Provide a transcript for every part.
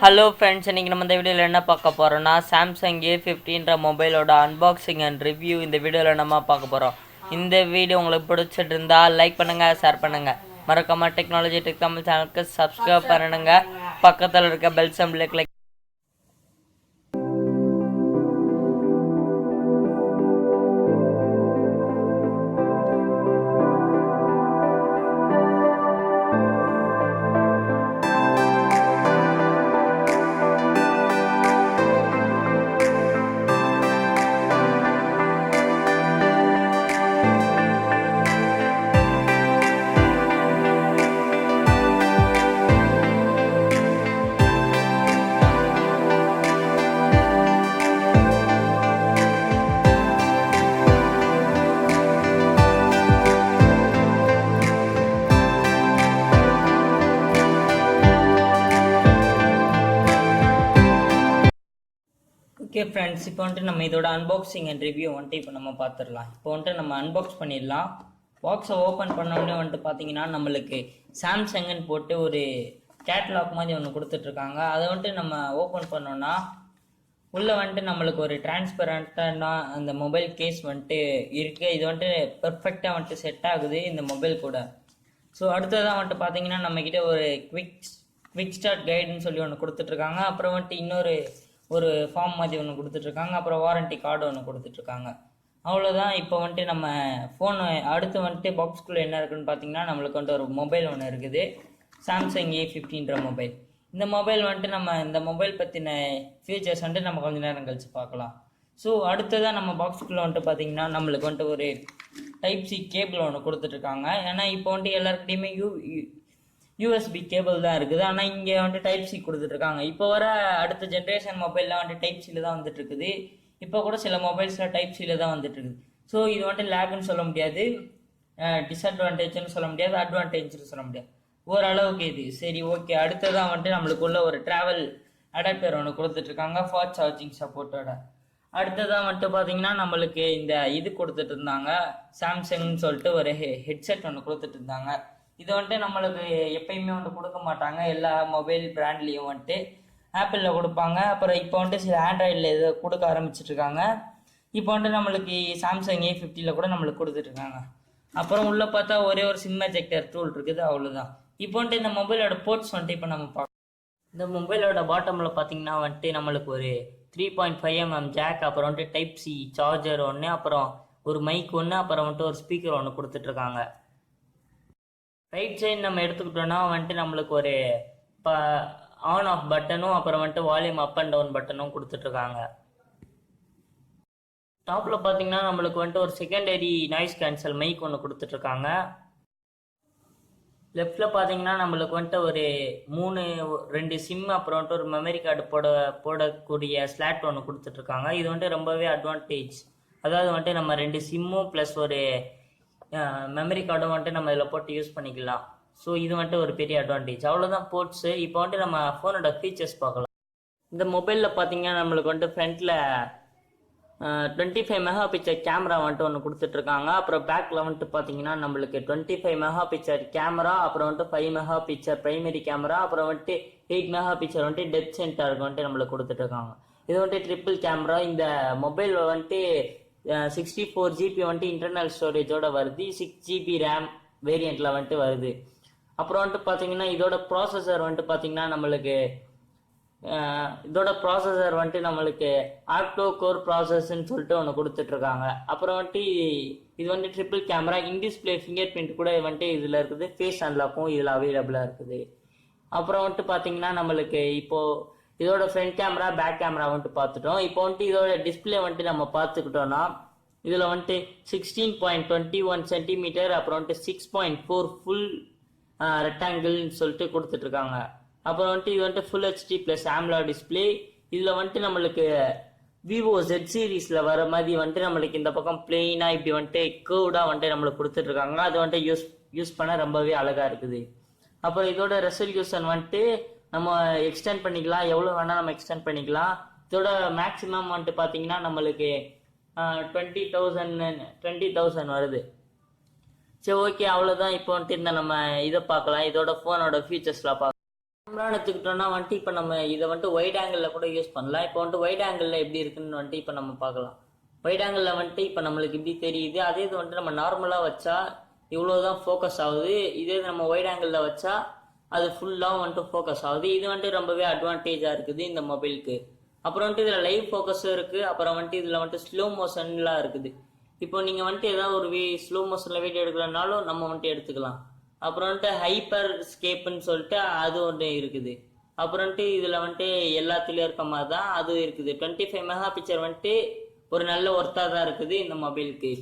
Hello friends, இன்றைக்கி நம்ம இந்த வீடியோவில் என்ன பார்க்க போகிறோம்னா சாம்சங் a50ன்ற மொபைலோட அன்பாக்சிங் அண்ட் ரிவ்யூ இந்த வீடியோவில் நம்ம பார்க்க போகிறோம். இந்த வீடியோ உங்களுக்கு பிடிச்சிட்டு இருந்தால் லைக் பண்ணுங்கள், ஷேர் பண்ணுங்கள். மறக்காமல் டெக்னாலஜி டெக் தமிழ் சேனலுக்கு சப்ஸ்கிரைப் பண்ணுங்க. பக்கத்தில் இருக்க பெல் சிம்பலை கிளிக். ஓகே ஃப்ரெண்ட்ஸ், இப்போ வந்துட்டு நம்ம இதோட அன்பாக்சிங் அண்ட் ரிவ்யூ வந்துட்டு இப்போ நம்ம பார்த்துடலாம். இப்போ வந்துட்டு நம்ம அன்பாக்ஸ் பண்ணிடலாம். பாக்ஸை ஓப்பன் பண்ணோடனே வந்துட்டு பார்த்தீங்கன்னா நம்மளுக்கு சாம்சங்னு போட்டு ஒரு கேட்லாக் மாதிரி ஒன்று கொடுத்துட்ருக்காங்க. அதை வந்துட்டு நம்ம ஓப்பன் பண்ணோன்னா உள்ளே வந்துட்டு நம்மளுக்கு ஒரு டிரான்ஸ்பரண்ட்டான அந்த மொபைல் கேஸ் வந்துட்டு இருக்குது. இது வந்துட்டு பெர்ஃபெக்டாக வந்துட்டு செட் ஆகுது இந்த மொபைல் கூட. ஸோ அடுத்ததாக வந்துட்டு பார்த்தீங்கன்னா நம்மக்கிட்ட ஒரு குவிக் ஸ்டார்ட் கைடுன்னு சொல்லி ஒன்று கொடுத்துட்ருக்காங்க. அப்புறம் வந்துட்டு இன்னொரு ஃபார்ம் மாதிரி ஒன்று கொடுத்துட்ருக்காங்க. அப்புறம் வாரண்டி கார்டு ஒன்று கொடுத்துட்ருக்காங்க. அவ்வளோதான். இப்போ வந்துட்டு நம்ம ஃபோன் அடுத்து வந்துட்டு பாக்ஸ்குள்ளே என்ன இருக்குதுன்னு பார்த்தீங்கன்னா நம்மளுக்கு வந்துட்டு ஒரு மொபைல் ஒன்று இருக்குது, சாம்சங் a50ன்ற மொபைல். இந்த மொபைல் வந்துட்டு நம்ம இந்த மொபைல் பற்றின ஃபீச்சர்ஸ் வந்துட்டு நம்ம கொஞ்சம் நேரம் கழித்து பார்க்கலாம். ஸோ அடுத்ததாக நம்ம பாக்ஸ்குள்ளே வந்துட்டு பார்த்தீங்கன்னா நம்மளுக்கு வந்துட்டு ஒரு டைப் சி கேபிள் ஒன்று கொடுத்துட்ருக்காங்க. ஏன்னா இப்போ வந்துட்டு எல்லாருக்கிட்டையுமே யூஎஸ்பி கேபிள் தான் இருக்குது. ஆனால் இங்கே வந்துட்டு டைப் சி கொடுத்துட்ருக்காங்க. இப்போ வர அடுத்த ஜென்ரேஷன் மொபைல்லாம் வந்துட்டு டைப் சியில் தான் வந்துட்டு இருக்குது. இப்போ கூட சில மொபைல்ஸில் டைப் சியில் தான் வந்துட்டு இருக்குது. ஸோ இது வந்துட்டு லேக்குன்னு சொல்ல முடியாது, டிஸ்அட்வான்டேஜ்னு சொல்ல முடியாது, அட்வான்டேஜ்னு சொல்ல முடியாது. ஓரளவுக்கு இது சரி. ஓகே, அடுத்ததான் வந்துட்டு நம்மளுக்குள்ள ஒரு ட்ராவல் அடாப்டர் ஒன்று கொடுத்துட்ருக்காங்க ஃபாஸ்ட் சார்ஜிங் சப்போர்ட்டோட. அடுத்ததான் வந்துட்டு பார்த்தீங்கன்னா நம்மளுக்கு இந்த இது கொடுத்துட்டு இருந்தாங்க, சாம்சங்னு சொல்லிட்டு ஒரு ஹெட்செட் ஒன்று கொடுத்துட்டு இருந்தாங்க. இது வந்துட்டு நம்மளுக்கு எப்பயுமே வந்துட்டு கொடுக்க மாட்டாங்க. எல்லா மொபைல் பிராண்ட்லேயும் வந்துட்டு ஆப்பிளில் கொடுப்பாங்க. அப்புறம் இப்போ வந்துட்டு சில ஆண்ட்ராய்டில் இதை கொடுக்க ஆரம்பிச்சிட்ருக்காங்க. இப்போ வந்துட்டு நம்மளுக்கு சாம்சங் a50யில் கூட நம்மளுக்கு கொடுத்துட்ருக்காங்க. அப்புறம் உள்ளே பார்த்தா ஒரே ஒரு சிம் எஜெக்டர் டூல் இருக்குது, அவ்வளோதான். இப்போ வந்துட்டு இந்த மொபைலோட போர்ட்ஸ் வந்துட்டு இப்போ நம்ம பார்க்கலாம். இந்த மொபைலோட பாட்டமில் பார்த்தீங்கன்னா வந்துட்டு நம்மளுக்கு ஒரு 3.5mm ஜாக், அப்புறம் வந்துட்டு டைப் சி சார்ஜர் ஒன்று, அப்புறம் ஒரு மைக் ஒன்று, அப்புறம் வந்துட்டு ஒரு ஸ்பீக்கர் ஒன்று கொடுத்துட்ருக்காங்க. ரைட் சைடு நம்ம எடுத்துக்கிட்டோன்னா வந்துட்டு நம்மளுக்கு ஒரு ஆன் ஆஃப் பட்டனும், அப்புறம் வந்துட்டு வால்யூம் அப் அண்ட் டவுன் பட்டனும் கொடுத்துட்ருக்காங்க. டாப்பில் பார்த்தீங்கன்னா நம்மளுக்கு வந்துட்டு ஒரு செகண்டரி நாய்ஸ் கேன்சல் மைக் ஒன்று கொடுத்துட்ருக்காங்க. லெஃப்டில் பார்த்தீங்கன்னா நம்மளுக்கு வந்துட்டு ஒரு 2 சிம், அப்புறம் வந்துட்டு ஒரு மெமரி கார்டு போடக்கூடிய ஸ்லாட் ஒன்று கொடுத்துட்ருக்காங்க. இது வந்துட்டு ரொம்பவே அட்வான்டேஜ். அதாவது வந்துட்டு நம்ம 2 சிம்மும் ப்ளஸ் ஒரு மெமரி கார்டும் வந்துட்டு நம்ம இதில் போட்டு யூஸ் பண்ணிக்கலாம். ஸோ இது வந்துட்டு ஒரு பெரிய அட்வான்டேஜ். அவ்வளோதான் போர்ட்ஸு. இப்போ வந்துட்டு நம்ம ஃபோனோட ஃபீச்சர்ஸ் பார்க்கலாம். இந்த மொபைலில் பார்த்தீங்கன்னா நம்மளுக்கு வந்துட்டு ஃப்ரண்ட்டில் 25 மெகா பிக்சர் கேமரா வந்துட்டு ஒன்று கொடுத்துட்ருக்காங்க. அப்புறம் பேக்கில் வந்துட்டு பார்த்தீங்கன்னா நம்மளுக்கு 25 மெகா பிக்சர் கேமரா, அப்புறம் வந்துட்டு 5 மெகா பிக்சர் ப்ரைமரி கேமரா, அப்புறம் வந்துட்டு 8 மெகா பிக்சர் வந்துட்டு டெப்த் சென்டருக்கு வந்துட்டு நம்மளுக்கு கொடுத்துட்ருக்காங்க. இது வந்துட்டு ட்ரிபிள் கேமரா. இந்த மொபைல் வந்துட்டு 64 GB வந்துட்டு இன்டர்னல் ஸ்டோரேஜோட வருது, 6 GB ரேம் வேரியண்ட்டில் வந்துட்டு வருது. அப்புறம் வந்துட்டு பார்த்தீங்கன்னா இதோட ப்ராசஸர் வந்துட்டு நம்மளுக்கு ஆக்டோ கோர் ப்ராசஸ்ன்னு சொல்லிட்டு ஒன்று கொடுத்துட்ருக்காங்க. அப்புறம் வந்துட்டு இது வந்துட்டு triple camera, in-display finger print கூட வந்துட்டு இதில் இருக்குது, ஃபேஸ் அன்லாக்கும் இதில் அவைலபிளாக இருக்குது. அப்புறம் வந்துட்டு பார்த்தீங்கன்னா நம்மளுக்கு இப்போது இதோட ஃப்ரண்ட் கேமரா பேக் கேமரா வந்துட்டு பார்த்துட்டோம். இப்போ வந்துட்டு இதோட டிஸ்பிளே வந்துட்டு நம்ம பார்த்துக்கிட்டோன்னா இதில் வந்துட்டு 16.21 சென்டிமீட்டர், அப்புறம் வந்துட்டு 6.4 ஃபுல் ரெக்டாங்கிள்னு சொல்லிட்டு கொடுத்துட்ருக்காங்க. அப்புறம் வந்துட்டு இது வந்துட்டு full HD plus amla display. இதில் வந்துட்டு நம்மளுக்கு விவோ Z சீரீஸில் வர மாதிரி வந்துட்டு நம்மளுக்கு இந்த பக்கம் பிளெயினாக இப்படி வந்துட்டு கேர்வ்டாக வந்துட்டு நம்மளுக்கு கொடுத்துட்ருக்காங்க. அது வந்துட்டு யூஸ் பண்ண ரொம்பவே அழகாக இருக்குது. அப்புறம் இதோட ரெசல்யூஷன் வந்துட்டு நம்ம எக்ஸ்டெண்ட் பண்ணிக்கலாம், எவ்வளோ வேணால் நம்ம எக்ஸ்டெண்ட் பண்ணிக்கலாம். இதோட மேக்ஸிமம் வந்துட்டு பார்த்தீங்கன்னா நம்மளுக்கு 20,000 வருது. சரி, ஓகே, அவ்வளோதான். இப்போ வந்துட்டு இந்த நம்ம இதை பார்க்கலாம், இதோட ஃபோனோட ஃபீச்சர்ஸ்லாம் பார்க்கலாம். நார்மலாக எடுத்துக்கிட்டோம்னா வந்துட்டு இப்போ நம்ம இதை வந்துட்டு ஒயிட் ஆங்கிளில் கூட யூஸ் பண்ணலாம். இப்போ வந்துட்டு ஒயிட் ஆங்கிளில் எப்படி இருக்குன்னு வந்துட்டு இப்போ நம்ம பார்க்கலாம். ஒயிட் ஆங்கிளில் வந்துட்டு இப்போ நம்மளுக்கு இப்படி தெரியுது. அதே இது வந்துட்டு நம்ம நார்மலாக வச்சா இவ்வளோதான் ஃபோக்கஸ் ஆகுது. இதே நம்ம ஒயிட் ஆங்கிளில் வச்சா அது ஃபுல்லாக வந்துட்டு ஃபோக்கஸ் ஆகுது. இது வந்துட்டு ரொம்பவே அட்வான்டேஜாக இருக்குது இந்த மொபைலுக்கு. அப்புறம் வந்துட்டு இதில் லைவ் ஃபோக்கஸும் இருக்குது. அப்புறம் வந்துட்டு இதில் வந்துட்டு ஸ்லோ மோஷன்லாம் இருக்குது. இப்போ நீங்கள் வந்துட்டு ஏதாவது ஒரு ஸ்லோ மோஷனில் வீடியோ எடுக்கலனாலும் நம்ம வந்துட்டு எடுத்துக்கலாம். அப்புறம் வந்துட்டு ஹைப்பர் ஸ்கேப்புன்னு சொல்லிட்டு அது ஒன்று இருக்குது. அப்புறம் வந்துட்டு இதில் வந்துட்டு எல்லாத்துலேயும் இருக்க மாதிரி தான் அது இருக்குது. 25 மெகா பிக்சர் வந்துட்டு ஒரு நல்ல ஒர்த்தாக தான் இருக்குது இந்த மொபைலுக்கு.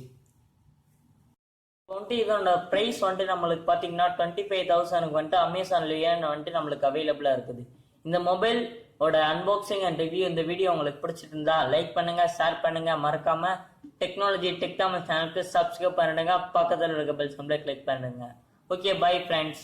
இப்போ வந்துட்டு இதோட ப்ரைஸ் வந்துட்டு நம்மளுக்கு பார்த்தீங்கன்னா 25,000 வந்துட்டு அமேசான்லேயே வந்துட்டு நம்மளுக்கு அவைலபிளாக இருக்குது. இந்த மொபைல் அன்பாக்சிங் அண்ட் ரிவ்யூ இந்த வீடியோ உங்களுக்கு பிடிச்சிட்டு இருந்தா லைக் பண்ணுங்க, ஷேர் பண்ணுங்க, மறக்காம டெக்னாலஜி டெக் தமிழ் சேனலுக்கு சப்ஸ்கிரைப் பண்ணுங்க, பக்கத்தில் இருக்க பெல் சிம்பலை கிளிக் பண்ணுங்க. Okay, bye friends.